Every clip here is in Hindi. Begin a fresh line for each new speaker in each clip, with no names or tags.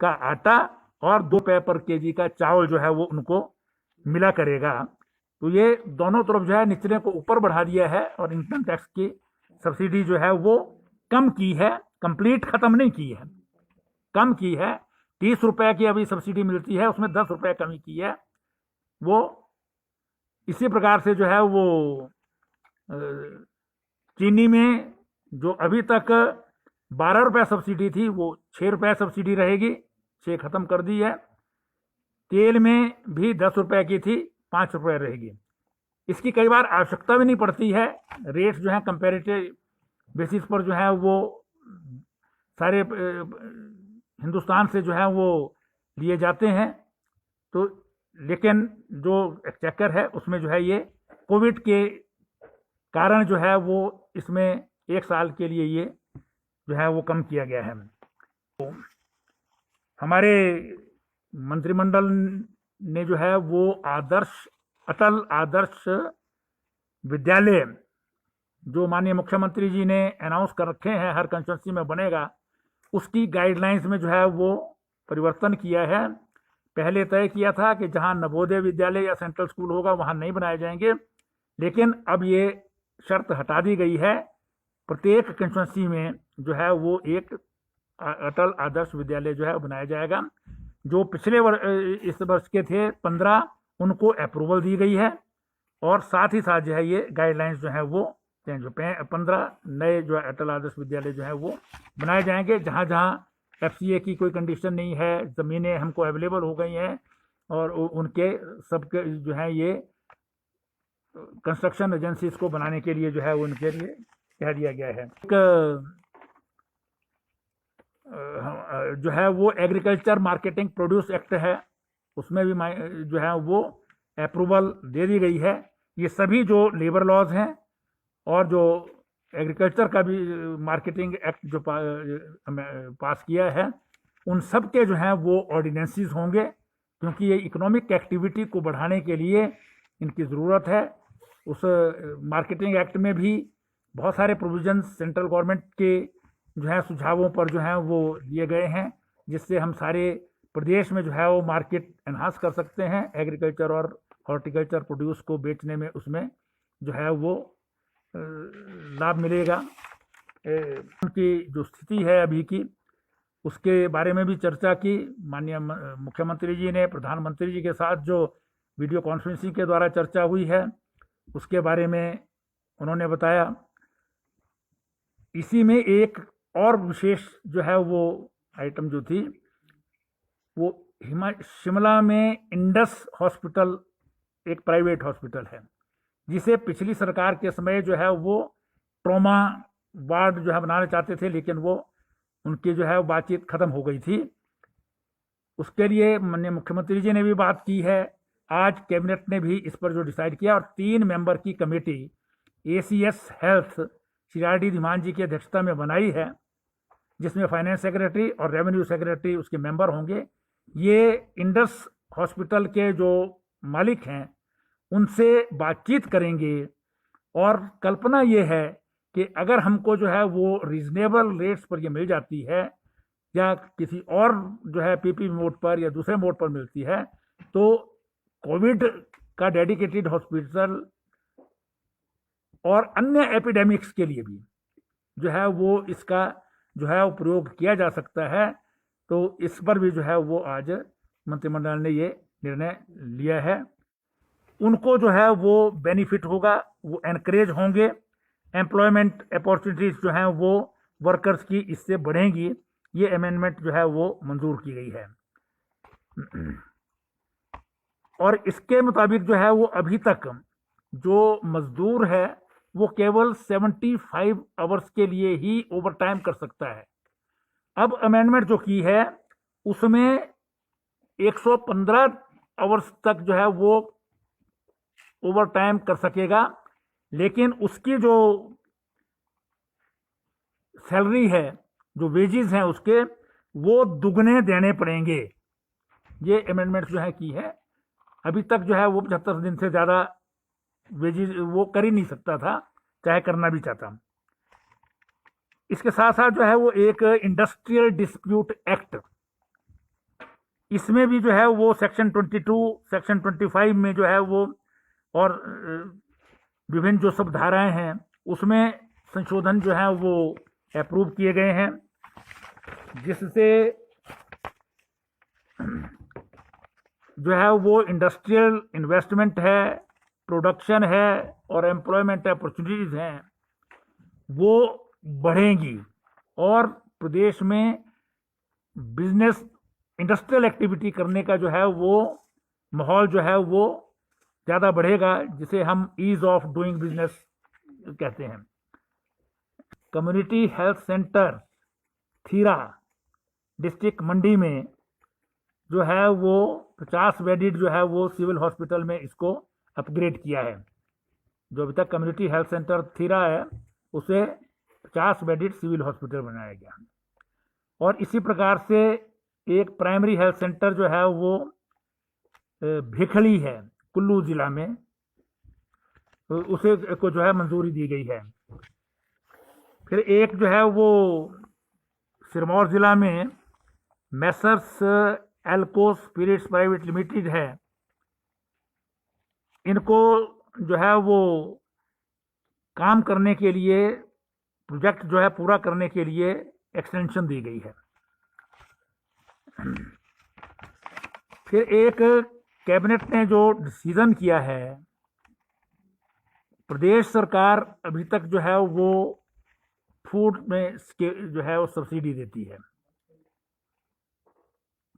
का आटा और 2 रुपये पर केजी का चावल जो है वो उनको मिला करेगा। तो ये दोनों तरफ जो है निचले को ऊपर बढ़ा दिया है और इनकम टैक्स की सब्सिडी जो है वो कम की है, कंप्लीट खत्म नहीं की है, कम की है। 30 रुपए की अभी सब्सिडी मिलती है, उसमें 10 रुपए कमी की है। वो इसी प्रकार से जो है वो चीनी में जो अभी तक 12 रुपए सब्सिडी थी वो 6 रुपए सब्सिडी रहेगी, 6 खत्म कर दी है। तेल में भी 10 रुपए की थी, 5 रुपए रहेगी। इसकी कई बार आवश्यकता भी नहीं पड़ती है, रेट जो है कंपेरेटिव बेसिस पर जो है वो सारे हिंदुस्तान से जो है वो लिए जाते हैं। तो लेकिन जो एक्सचेकर है उसमें जो है ये कोविड के कारण जो है वो इसमें 1 साल के लिए ये जो है वो कम किया गया है। तो हमारे मंत्रिमंडल ने जो है वो अटल आदर्श विद्यालय जो माननीय मुख्यमंत्री जी ने अनाउंस कर रखे हैं हर कंस्टिट्यूंसी में बनेगा, उसकी गाइडलाइंस में जो है वो परिवर्तन किया है। पहले तय किया था कि जहां नवोदय विद्यालय या सेंट्रल स्कूल होगा वहां नहीं बनाए जाएंगे, लेकिन अब ये शर्त हटा दी गई है। प्रत्येक कंस्टिट्यूंसी में जो है वो एक अटल आदर्श विद्यालय जो है बनाया जाएगा। जो पिछले इस वर्ष के थे 15, उनको अप्रूवल दी गई है और साथ ही साथ जो है ये गाइडलाइंस जो है वो चेंज हो 15 नए जो अटल आदर्श विद्यालय जो है वो बनाए जाएंगे। जहाँ जहाँ FCA की कोई कंडीशन नहीं है, ज़मीनें हमको अवेलेबल हो गई हैं और उनके सबके जो है ये कंस्ट्रक्शन एजेंसीज को बनाने के लिए जो है वो उनके लिए कह दिया गया है। एक जो है वो एग्रीकल्चर मार्केटिंग प्रोड्यूस एक्ट है, उसमें भी जो है वो अप्रूवल दे दी गई है। ये सभी जो लेबर लॉज हैं और जो एग्रीकल्चर का भी मार्केटिंग एक्ट जो पास किया है, उन सब के जो हैं वो ऑर्डिनेंसेस होंगे, क्योंकि ये इकोनॉमिक एक्टिविटी को बढ़ाने के लिए इनकी ज़रूरत है। उस मार्केटिंग एक्ट में भी बहुत सारे प्रोविजंस सेंट्रल गवर्नमेंट के जो है सुझावों पर जो है वो दिए गए हैं, जिससे हम सारे प्रदेश में जो है वो मार्केट एनहांस कर सकते हैं। एग्रीकल्चर और हॉर्टिकल्चर प्रोड्यूस को बेचने में उसमें जो है वो लाभ मिलेगा। उनकी जो स्थिति है अभी की, उसके बारे में भी चर्चा की। माननीय मुख्यमंत्री जी ने प्रधानमंत्री जी के साथ जो वीडियो कॉन्फ्रेंसिंग के द्वारा चर्चा हुई है, उसके बारे में उन्होंने बताया। इसी में एक और विशेष जो है वो आइटम जो थी वो शिमला में इंडस हॉस्पिटल एक प्राइवेट हॉस्पिटल है, जिसे पिछली सरकार के समय जो है वो ट्रॉमा वार्ड जो है बनाना चाहते थे, लेकिन वो उनकी जो है बातचीत खत्म हो गई थी। उसके लिए माननीय मुख्यमंत्री जी ने भी बात की है। आज कैबिनेट ने भी इस पर जो डिसाइड किया और 3 मेंबर की committee ACS health Shri RD Dhiman ji की अध्यक्षता में बनाई है, जिसमें फाइनेंस सेक्रेटरी और रेवेन्यू सेक्रेटरी उसके मेंबर होंगे। ये इंडस हॉस्पिटल के जो मालिक हैं उनसे बातचीत करेंगे और कल्पना ये है कि अगर हमको जो है वो रीजनेबल रेट्स पर ये मिल जाती है या किसी और जो है PP मोड पर या दूसरे मोड पर मिलती है, तो कोविड का डेडिकेटेड हॉस्पिटल और अन्य एपिडेमिक्स के लिए भी जो है वो इसका जो है वो प्रयोग किया जा सकता है। तो इस पर भी जो है वो आज मंत्रिमंडल ने ये निर्णय लिया है। उनको जो है वो बेनिफिट होगा, वो एनकरेज होंगे, एम्प्लॉयमेंट अपॉर्चुनिटीज जो हैं वो वर्कर्स की इससे बढ़ेंगी। ये अमेंडमेंट जो है वो मंजूर की गई है और इसके मुताबिक जो है वो अभी तक जो मजदूर है वो केवल 75 आवर्स के लिए ही ओवर टाइम कर सकता है। अब अमेंडमेंट जो की है उसमें 115 आवर्स तक जो है वो ओवर टाइम कर सकेगा, लेकिन उसकी जो सैलरी है, जो वेजेस हैं उसके, वो दुगने देने पड़ेंगे। ये अमेंडमेंट जो है की है। अभी तक जो है वो 75 दिन से ज़्यादा वेजेस वो कर ही नहीं सकता था, चाहे करना भी चाहता। इसके साथ साथ जो है वो एक इंडस्ट्रियल डिस्प्यूट एक्ट इसमें भी जो है वो सेक्शन 22, सेक्शन 25 में जो है वो और विभिन्न जो सब धाराएं हैं उसमें संशोधन जो है वो अप्रूव किए गए हैं, जिससे जो है वो इंडस्ट्रियल इन्वेस्टमेंट है, प्रोडक्शन है और एम्प्लॉयमेंट अपॉर्चुनिटीज हैं वो बढ़ेंगी और प्रदेश में बिजनेस इंडस्ट्रियल एक्टिविटी करने का जो है वो माहौल जो है वो ज़्यादा बढ़ेगा, जिसे हम ईज ऑफ डूइंग बिजनेस कहते हैं। कम्युनिटी हेल्थ सेंटर थीरा डिस्ट्रिक्ट मंडी में जो है वो 50 बेडेड जो है वो सिविल हॉस्पिटल में इसको अपग्रेड किया है। जो अभी तक कम्युनिटी हेल्थ सेंटर थीरा है उसे 50 बेडेड सिविल हॉस्पिटल बनाया गया। और इसी प्रकार से एक प्राइमरी हेल्थ सेंटर जो है वो भिखली है कुल्लू जिला में, उसे को जो है मंजूरी दी गई है। फिर एक जो है वो सिरमौर जिला में मैसर्स एल्को स्पिरिट्स प्राइवेट लिमिटेड है, इनको जो है वो काम करने के लिए प्रोजेक्ट जो है पूरा करने के लिए एक्सटेंशन दी गई है। फिर एक कैबिनेट ने जो डिसीजन किया है, प्रदेश सरकार अभी तक जो है वो फूड में जो है वो सब्सिडी देती है।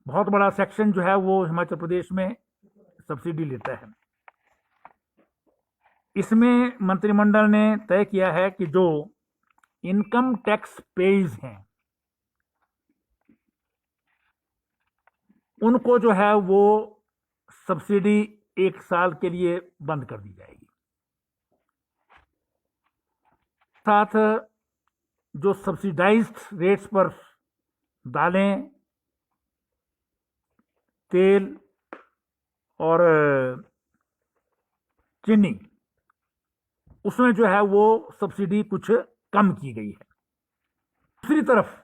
बहुत बड़ा सेक्शन जो है वो हिमाचल प्रदेश में सब्सिडी लेता है। इसमें मंत्रिमंडल ने तय किया है कि जो इनकम टैक्स पेज हैं उनको जो है वो सब्सिडी 1 साल के लिए बंद कर दी जाएगी। साथ जो सब्सिडाइज्ड रेट्स पर दालें, तेल और चीनी, उसमें जो है वो सब्सिडी कुछ कम की गई है। दूसरी तरफ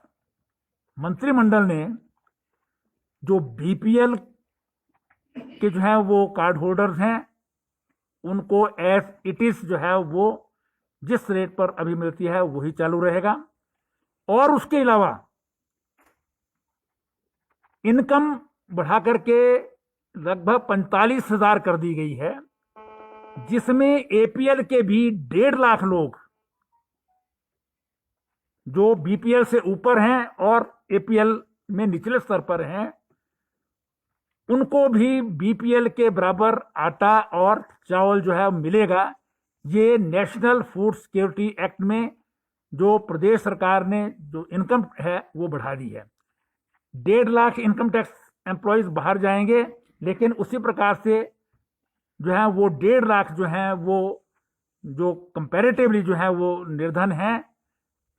मंत्रिमंडल ने जो बीपीएल के जो है वो कार्ड होल्डर्स हैं उनको एज इट इज जो है वो जिस रेट पर अभी मिलती है वही चालू रहेगा। और उसके अलावा इनकम बढ़ा करके लगभग 45,000 कर दी गई है, जिसमें एपीएल के भी 1.5 लाख लोग जो बीपीएल से ऊपर हैं और एपीएल में निचले स्तर पर हैं उनको भी बीपीएल के बराबर आटा और चावल जो है मिलेगा। ये नेशनल फूड सिक्योरिटी एक्ट में जो प्रदेश सरकार ने जो इनकम है वो बढ़ा दी है। 1.5 लाख इनकम टैक्स एम्प्लॉयज बाहर जाएंगे, लेकिन उसी प्रकार से जो है वो 1.5 लाख जो है वो जो कंपैरेटिवली जो है वो निर्धन हैं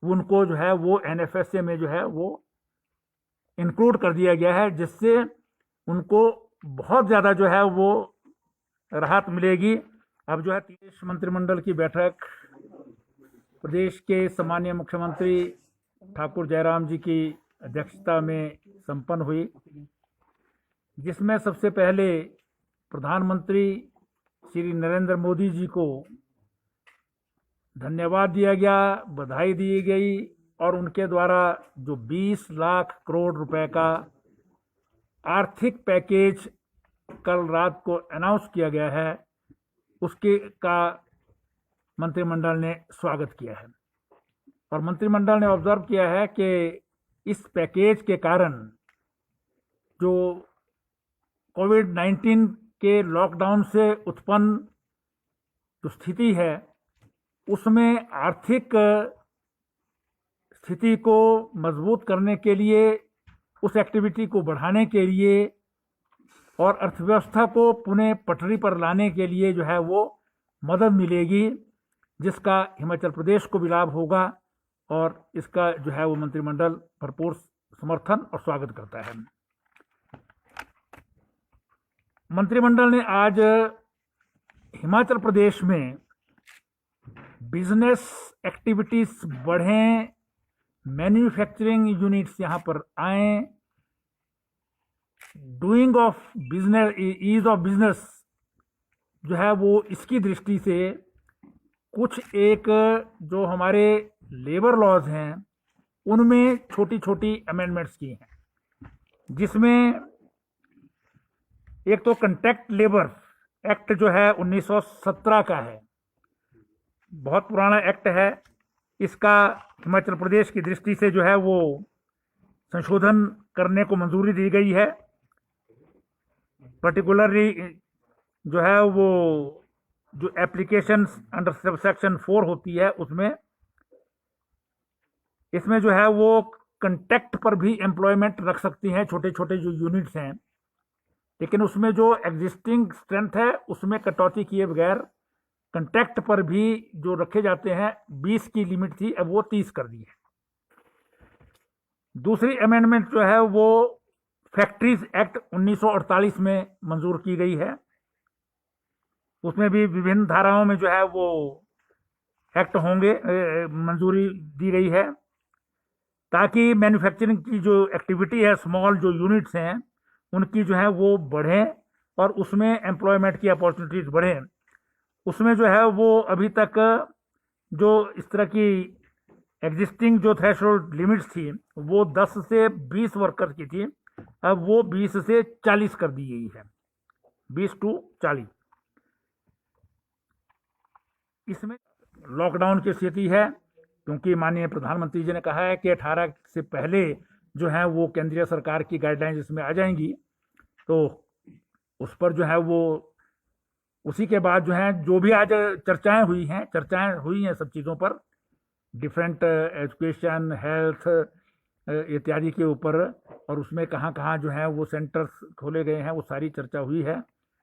उनको जो है वो एनएफएसए में जो है वो इंक्लूड कर दिया गया है, जिससे उनको बहुत ज़्यादा जो है वो राहत मिलेगी। अब जो है प्रदेश मंत्रिमंडल की बैठक प्रदेश के सम्मानीय मुख्यमंत्री ठाकुर जयराम जी की अध्यक्षता में संपन्न हुई, जिसमें सबसे पहले प्रधानमंत्री श्री नरेंद्र मोदी जी को धन्यवाद दिया गया, बधाई दी गई और उनके द्वारा जो 20 लाख करोड़ रुपए का आर्थिक पैकेज कल रात को अनाउंस किया गया है उसके का मंत्रिमंडल ने स्वागत किया है। और मंत्रिमंडल ने ऑब्जर्व किया है कि इस पैकेज के कारण जो कोविड-19 के लॉकडाउन से उत्पन्न जो स्थिति है उसमें आर्थिक स्थिति को मजबूत करने के लिए, उस एक्टिविटी को बढ़ाने के लिए और अर्थव्यवस्था को पुनः पटरी पर लाने के लिए जो है वो मदद मिलेगी, जिसका हिमाचल प्रदेश को भी लाभ होगा और इसका जो है वो मंत्रिमंडल भरपूर समर्थन और स्वागत करता है। मंत्रिमंडल ने आज हिमाचल प्रदेश में बिजनेस एक्टिविटीज बढ़ें, मैन्युफैक्चरिंग यूनिट्स यहाँ पर आएं, doing of business, ease of business जो है वो इसकी दृष्टि से कुछ एक जो हमारे लेबर लॉज हैं उनमें छोटी छोटी अमेंडमेंट्स की हैं, जिसमें एक तो कंट्रैक्ट लेबर एक्ट जो है 1917 का है, बहुत पुराना एक्ट है। इसका हिमाचल प्रदेश की दृष्टि से जो है वो संशोधन करने को मंजूरी दी गई है। पर्टिकुलरली जो है वो जो एप्लीकेशन अंडर सबसेक्शन 4 होती है उसमें, इसमें जो है वो कंट्रैक्ट पर भी एम्प्लॉयमेंट रख सकती हैं छोटे छोटे जो यूनिट्स हैं, लेकिन उसमें जो एग्जिस्टिंग स्ट्रेंथ है उसमें कटौती किए बगैर कंट्रैक्ट पर भी जो रखे जाते हैं 20 की लिमिट थी, अब वो 30 कर दी है। दूसरी अमेंडमेंट जो है वो फैक्ट्रीज एक्ट 1948 में मंजूर की गई है। उसमें भी विभिन्न धाराओं में जो है वो एक्ट होंगे, मंजूरी दी गई है ताकि मैन्युफैक्चरिंग की जो एक्टिविटी है, स्मॉल जो यूनिट्स हैं उनकी जो है वो बढ़ें और उसमें एम्प्लॉयमेंट की अपॉर्चुनिटीज बढ़ें। उसमें जो है वो अभी तक जो इस तरह की एग्जिस्टिंग जो थ्रेशोल्ड लिमिट्स थी वो 10 से 20 वर्कर्स की थी, अब वो 20 से 40 कर दी गई है, 20 to 40। इसमें लॉकडाउन की स्थिति है क्योंकि माननीय प्रधानमंत्री जी ने कहा है कि 18 से पहले जो है वो केंद्रीय सरकार की गाइडलाइंस इसमें आ जाएंगी, तो उस पर जो है वो उसी के बाद जो है जो भी आज चर्चाएं हुई हैं सब चीज़ों पर, डिफरेंट एजुकेशन, हेल्थ इत्यादि के ऊपर, और उसमें कहाँ कहाँ जो है वो सेंटर्स खोले गए हैं वो सारी चर्चा हुई है।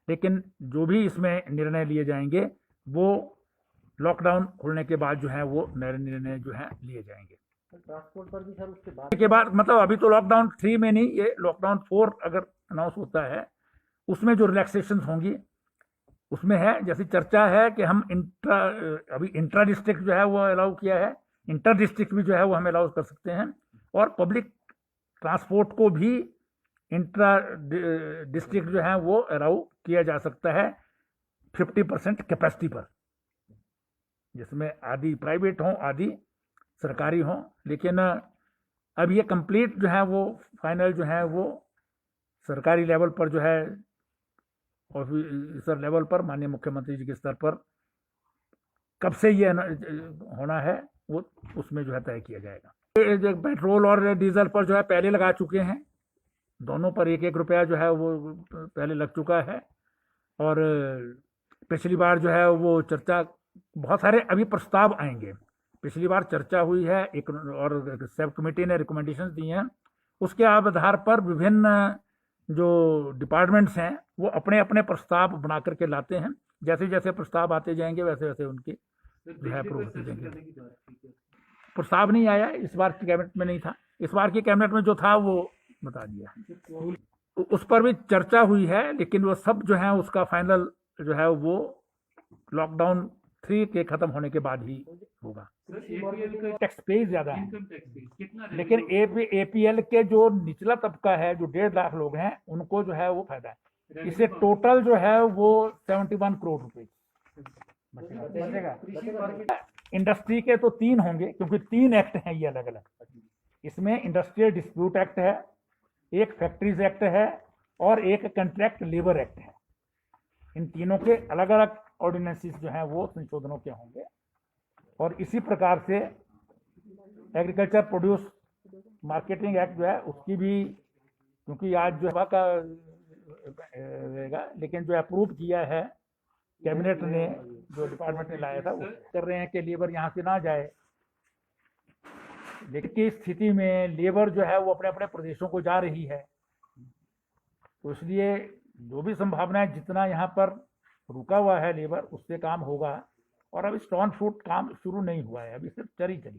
लेकिन जो भी इसमें निर्णय लिए जाएंगे वो लॉकडाउन खुलने के बाद जो है वो नए निर्णय जो है लिए जाएंगे।
ट्रांसपोर्ट पर भी सर उसके
बाद मतलब अभी तो लॉकडाउन 3 में नहीं, ये लॉकडाउन 4 अगर अनाउंस होता है उसमें जो रिलैक्सेशन होंगी उसमें है। जैसी चर्चा है कि हम अभी इंट्रा डिस्ट्रिक्ट जो है वो अलाउ किया है, इंटर डिस्ट्रिक्ट भी जो है वो हम अलाउ कर सकते हैं, और पब्लिक ट्रांसपोर्ट को भी इंट्रा डिस्ट्रिक्ट जो है वो अलाउ किया जा सकता है 50% कैपेसिटी पर, जिसमें आधी प्राइवेट हों आधी सरकारी हों। लेकिन अब ये कंप्लीट जो है वो फाइनल जो है वो सरकारी लेवल पर जो है ऑफिसर लेवल पर माननीय मुख्यमंत्री जी के स्तर पर कब से ये होना है वो उसमें जो है तय किया जाएगा। पेट्रोल और डीजल पर जो है पहले लगा चुके हैं, दोनों पर 1-1 रुपया जो है वो पहले लग चुका है। और पिछली बार जो है वो चर्चा, बहुत सारे अभी प्रस्ताव आएंगे, पिछली बार चर्चा हुई है एक और सब कमेटी ने रिकमेंडेशंस दी हैं, उसके आधार पर विभिन्न जो डिपार्टमेंट्स हैं वो अपने अपने प्रस्ताव बना करके लाते हैं। जैसे जैसे प्रस्ताव आते जाएंगे वैसे वैसे उनकी जो है अप्रूव होते जाएंगे। प्रस्ताव नहीं आया इस बार की कैबिनेट में, नहीं था इस बार की कैबिनेट में, जो था वो बता दिया। उस पर भी चर्चा हुई है, लेकिन वो सब जो है उसका फाइनल जो है वो लॉकडाउन 3 के खत्म होने के बाद ही होगा। टैक्स पे ज्यादा है, लेकिन एपीएल के जो निचला तबका है जो 1.5 लाख लोग हैं उनको जो है वो फायदा है। इससे टोटल जो है वो 71 करोड़ रुपए बचेगा। इंडस्ट्री के तो 3 होंगे क्योंकि 3 एक्ट हैं ये अलग अलग। इसमें इंडस्ट्रियल डिस्प्यूट एक्ट है, एक फैक्ट्रीज एक्ट है और एक कंट्रैक्ट लेबर एक्ट है। इन तीनों के अलग अलग ऑर्डिनेंसेस जो हैं वो संशोधनों के होंगे। और इसी प्रकार से एग्रीकल्चर प्रोड्यूस मार्केटिंग एक्ट जो है उसकी भी, क्योंकि आज जो का रहेगा, लेकिन जो अप्रूव किया है कैबिनेट ने, जो डिपार्टमेंट ने लाया था, वो कर रहे हैं कि लेबर यहाँ से ना जाए। लेकिन की स्थिति में लेबर जो है वो अपने अपने प्रदेशों को जा रही है, तो इसलिए जो भी संभावना है जितना यहाँ पर रुका हुआ है लेबर उससे काम होगा। और अभी स्टोन फ्रूट काम शुरू नहीं हुआ है, अभी सिर्फ चरी है।